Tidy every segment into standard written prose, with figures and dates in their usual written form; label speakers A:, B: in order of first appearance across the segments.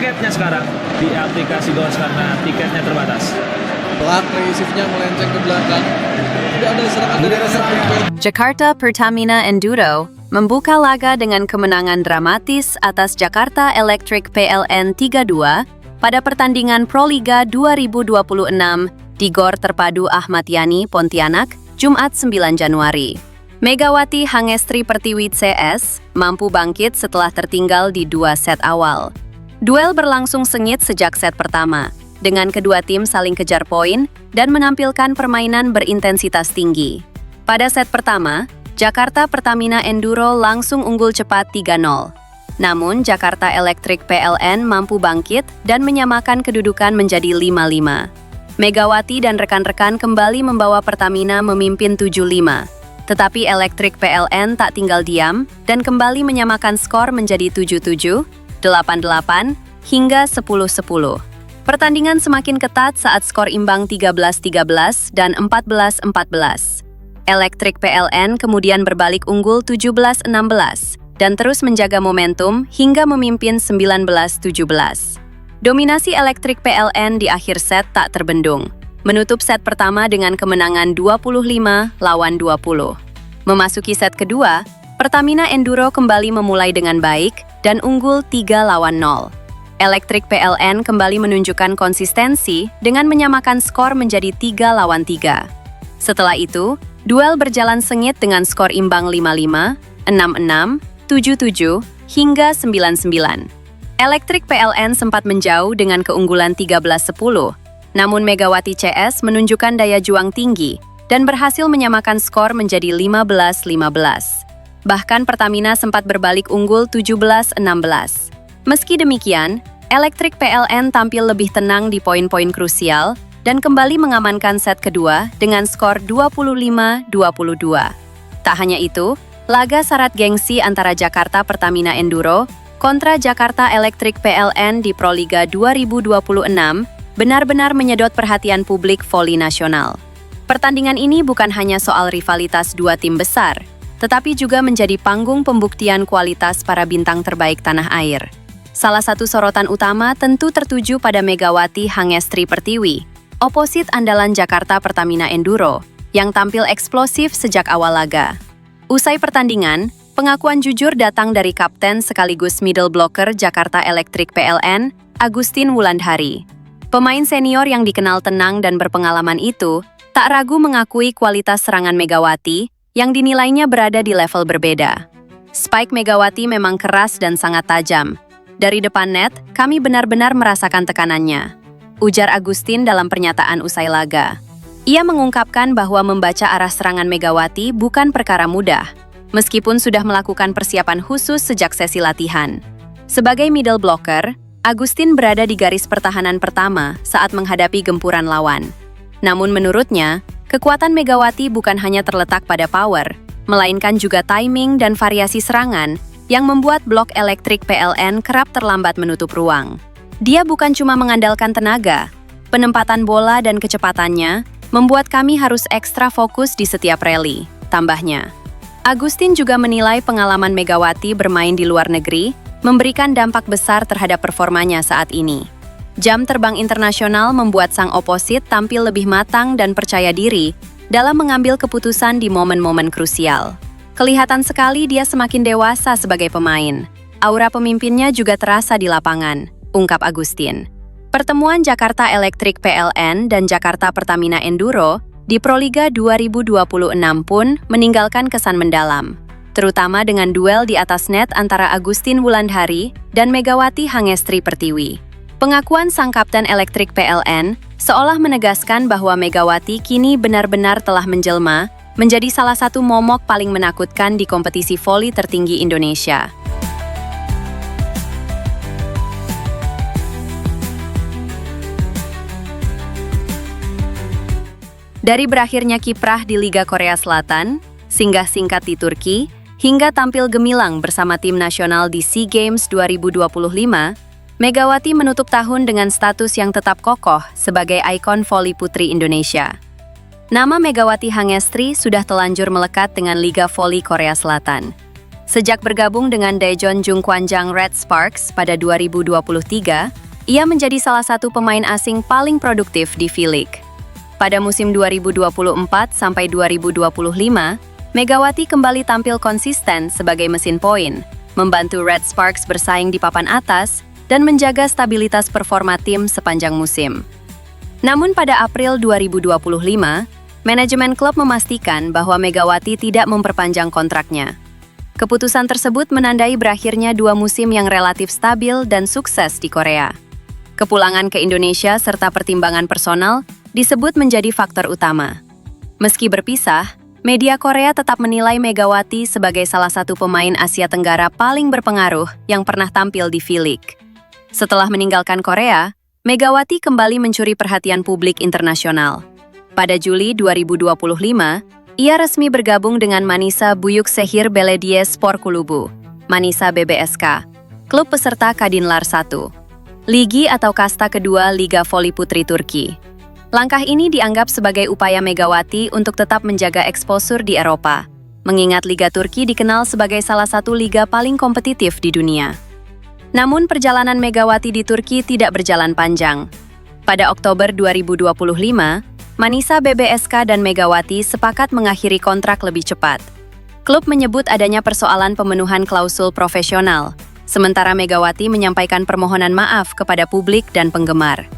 A: tiketnya sekarang di aplikasi GOS karena tiketnya terbatas.
B: Pelan receive-nya melenceng ke belakang. Tidak ada serangan dari
C: Jakarta Pertamina Enduro membuka laga dengan kemenangan dramatis atas Jakarta Electric PLN 3-2 pada pertandingan Proliga 2026 di GOR Terpadu Ahmad Yani, Pontianak, Jumat 9 Januari. Megawati Hangestri Pertiwi CS mampu bangkit setelah tertinggal di 2 set awal. Duel berlangsung sengit sejak set pertama, dengan kedua tim saling kejar poin dan menampilkan permainan berintensitas tinggi. Pada set pertama, Jakarta Pertamina Enduro langsung unggul cepat 3-0. Namun, Jakarta Electric PLN mampu bangkit dan menyamakan kedudukan menjadi 5-5. Megawati dan rekan-rekan kembali membawa Pertamina memimpin 7-5. Tetapi Electric PLN tak tinggal diam dan kembali menyamakan skor menjadi 7-7, 8-8, hingga 10-10. Pertandingan semakin ketat saat skor imbang 13-13 dan 14-14. Electric PLN kemudian berbalik unggul 17-16 dan terus menjaga momentum hingga memimpin 19-17. Dominasi Electric PLN di akhir set tak terbendung, menutup set pertama dengan kemenangan 25-20. Memasuki set kedua, Pertamina Enduro kembali memulai dengan baik dan unggul 3-0. Electric PLN kembali menunjukkan konsistensi dengan menyamakan skor menjadi 3-3. Setelah itu, duel berjalan sengit dengan skor imbang 5-5, 6-6, 7-7, hingga 9-9. Electric PLN sempat menjauh dengan keunggulan 13-10, namun Megawati CS menunjukkan daya juang tinggi dan berhasil menyamakan skor menjadi 15-15. Bahkan Pertamina sempat berbalik unggul 17-16. Meski demikian, Electric PLN tampil lebih tenang di poin-poin krusial dan kembali mengamankan set kedua dengan skor 25-22. Tak hanya itu, laga syarat gengsi antara Jakarta Pertamina Enduro kontra Jakarta Electric PLN di Proliga 2026 benar-benar menyedot perhatian publik voli nasional. Pertandingan ini bukan hanya soal rivalitas dua tim besar, tetapi juga menjadi panggung pembuktian kualitas para bintang terbaik tanah air. Salah satu sorotan utama tentu tertuju pada Megawati Hangestri Pertiwi, oposit andalan Jakarta Pertamina Enduro, yang tampil eksplosif sejak awal laga. Usai pertandingan, pengakuan jujur datang dari kapten sekaligus middle blocker Jakarta Electric PLN, Agustin Wulandari. Pemain senior yang dikenal tenang dan berpengalaman itu tak ragu mengakui kualitas serangan Megawati yang dinilainya berada di level berbeda. Spike Megawati memang keras dan sangat tajam. Dari depan net, kami benar-benar merasakan tekanannya, ujar Agustin dalam pernyataan usai laga. Ia mengungkapkan bahwa membaca arah serangan Megawati bukan perkara mudah, meskipun sudah melakukan persiapan khusus sejak sesi latihan. Sebagai middle blocker, Agustin berada di garis pertahanan pertama saat menghadapi gempuran lawan. Namun menurutnya, kekuatan Megawati bukan hanya terletak pada power, melainkan juga timing dan variasi serangan yang membuat blok Electric PLN kerap terlambat menutup ruang. Dia bukan cuma mengandalkan tenaga, penempatan bola dan kecepatannya membuat kami harus ekstra fokus di setiap rally, tambahnya. Agustin juga menilai pengalaman Megawati bermain di luar negeri memberikan dampak besar terhadap performanya saat ini. Jam terbang internasional membuat sang oposit tampil lebih matang dan percaya diri dalam mengambil keputusan di momen-momen krusial. Kelihatan sekali dia semakin dewasa sebagai pemain. Aura pemimpinnya juga terasa di lapangan, ungkap Agustin. Pertemuan Jakarta Electric PLN dan Jakarta Pertamina Enduro di Proliga 2026 pun meninggalkan kesan mendalam, terutama dengan duel di atas net antara Agustin Wulandari dan Megawati Hangestri Pertiwi. Pengakuan sang kapten Electric PLN seolah menegaskan bahwa Megawati kini benar-benar telah menjelma menjadi salah satu momok paling menakutkan di kompetisi voli tertinggi Indonesia. Dari berakhirnya kiprah di Liga Korea Selatan, singgah singkat di Turki, hingga tampil gemilang bersama tim nasional di SEA Games 2025, Megawati menutup tahun dengan status yang tetap kokoh sebagai ikon voli putri Indonesia. Nama Megawati Hangestri sudah telanjur melekat dengan Liga Voli Korea Selatan. Sejak bergabung dengan Daejeon Jungkwanjang Red Sparks pada 2023, ia menjadi salah satu pemain asing paling produktif di V-League. Pada musim 2024 sampai 2025, Megawati kembali tampil konsisten sebagai mesin poin, membantu Red Sparks bersaing di papan atas dan menjaga stabilitas performa tim sepanjang musim. Namun pada April 2025, manajemen klub memastikan bahwa Megawati tidak memperpanjang kontraknya. Keputusan tersebut menandai berakhirnya 2 musim yang relatif stabil dan sukses di Korea. Kepulangan ke Indonesia serta pertimbangan personal disebut menjadi faktor utama. Meski berpisah, media Korea tetap menilai Megawati sebagai salah satu pemain Asia Tenggara paling berpengaruh yang pernah tampil di V-League. Setelah meninggalkan Korea, Megawati kembali mencuri perhatian publik internasional. Pada Juli 2025, ia resmi bergabung dengan Manisa Büyükşehir Belediye Spor Kulübü, Manisa BBSK, klub peserta Kadınlar 1. Ligi atau kasta kedua Liga Voli Putri Turki. Langkah ini dianggap sebagai upaya Megawati untuk tetap menjaga eksposur di Eropa, mengingat Liga Turki dikenal sebagai salah satu liga paling kompetitif di dunia. Namun perjalanan Megawati di Turki tidak berjalan panjang. Pada Oktober 2025, Manisa BBSK dan Megawati sepakat mengakhiri kontrak lebih cepat. Klub menyebut adanya persoalan pemenuhan klausul profesional, sementara Megawati menyampaikan permohonan maaf kepada publik dan penggemar.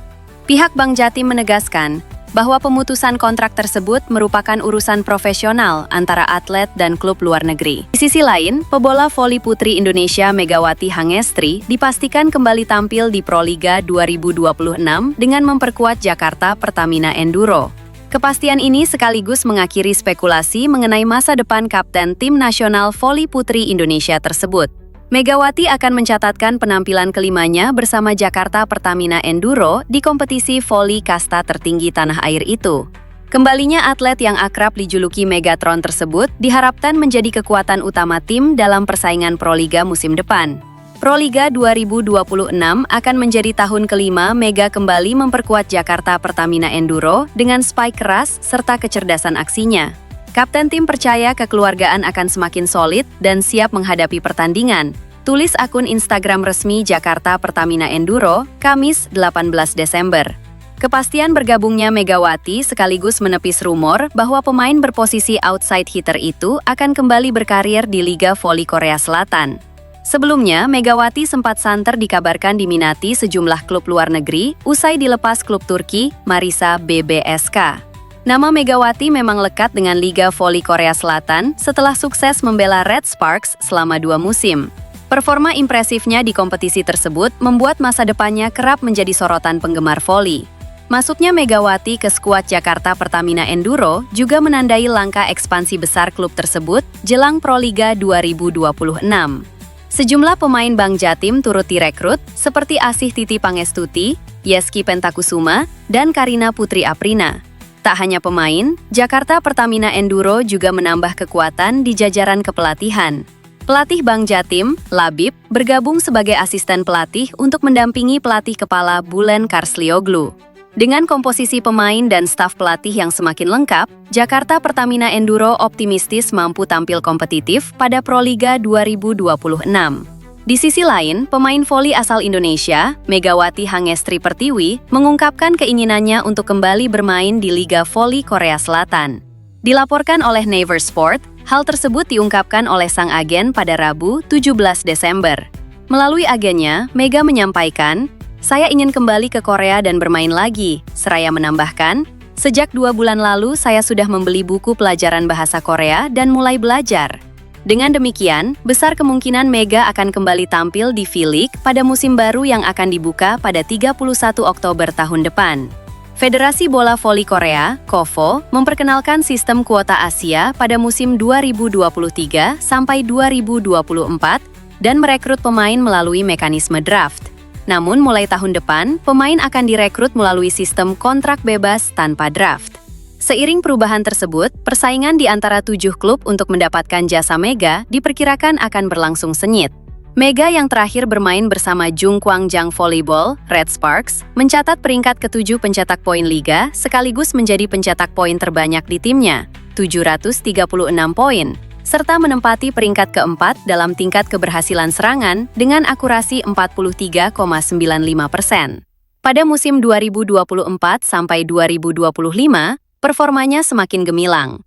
C: Pihak Bank Jatim menegaskan bahwa pemutusan kontrak tersebut merupakan urusan profesional antara atlet dan klub luar negeri. Di sisi lain, pebola voli putri Indonesia Megawati Hangestri dipastikan kembali tampil di Proliga 2026 dengan memperkuat Jakarta Pertamina Enduro. Kepastian ini sekaligus mengakhiri spekulasi mengenai masa depan kapten tim nasional voli putri Indonesia tersebut. Megawati akan mencatatkan penampilan kelimanya bersama Jakarta Pertamina Enduro di kompetisi voli kasta tertinggi tanah air itu. Kembalinya atlet yang akrab dijuluki Megatron tersebut diharapkan menjadi kekuatan utama tim dalam persaingan Proliga musim depan. Proliga 2026 akan menjadi tahun kelima Mega kembali memperkuat Jakarta Pertamina Enduro dengan spike keras serta kecerdasan aksinya. Kapten tim percaya kekeluargaan akan semakin solid dan siap menghadapi pertandingan, tulis akun Instagram resmi Jakarta Pertamina Enduro, Kamis 18 Desember. Kepastian bergabungnya Megawati sekaligus menepis rumor bahwa pemain berposisi outside hitter itu akan kembali berkarir di Liga Voli Korea Selatan. Sebelumnya, Megawati sempat santer dikabarkan diminati sejumlah klub luar negeri usai dilepas klub Turki, Manisa BBSK. Nama Megawati memang lekat dengan Liga Voli Korea Selatan setelah sukses membela Red Sparks selama 2 musim. Performa impresifnya di kompetisi tersebut membuat masa depannya kerap menjadi sorotan penggemar voli. Masuknya Megawati ke skuad Jakarta Pertamina Enduro juga menandai langkah ekspansi besar klub tersebut jelang Proliga 2026. Sejumlah pemain Bank Jatim turut direkrut seperti Asih Titi Pangestuti, Yeski Pentakusuma, dan Karina Putri Aprina. Tak hanya pemain, Jakarta Pertamina Enduro juga menambah kekuatan di jajaran kepelatihan. Pelatih Bank Jatim, Labib, bergabung sebagai asisten pelatih untuk mendampingi pelatih kepala Bulen Karslioglu. Dengan komposisi pemain dan staf pelatih yang semakin lengkap, Jakarta Pertamina Enduro optimistis mampu tampil kompetitif pada Proliga 2026. Di sisi lain, pemain voli asal Indonesia, Megawati Hangestri Pertiwi, mengungkapkan keinginannya untuk kembali bermain di Liga Voli Korea Selatan. Dilaporkan oleh Naver Sport, hal tersebut diungkapkan oleh sang agen pada Rabu, 17 Desember. Melalui agennya, Mega menyampaikan, "Saya ingin kembali ke Korea dan bermain lagi," seraya menambahkan, "Sejak 2 bulan lalu saya sudah membeli buku pelajaran bahasa Korea dan mulai belajar." Dengan demikian, besar kemungkinan Mega akan kembali tampil di V-League pada musim baru yang akan dibuka pada 31 Oktober tahun depan. Federasi Bola Voli Korea, KOVO, memperkenalkan sistem kuota Asia pada musim 2023 sampai 2024 dan merekrut pemain melalui mekanisme draft. Namun mulai tahun depan, pemain akan direkrut melalui sistem kontrak bebas tanpa draft. Seiring perubahan tersebut, persaingan di antara 7 klub untuk mendapatkan jasa Mega diperkirakan akan berlangsung sengit. Mega yang terakhir bermain bersama Jungkwanjang Volleyball, Red Sparks, mencatat peringkat ke-7 pencetak poin liga sekaligus menjadi pencetak poin terbanyak di timnya, 736 poin. serta menempati peringkat keempat dalam tingkat keberhasilan serangan dengan akurasi 43,95%. Pada musim 2024 sampai 2025, performanya semakin gemilang.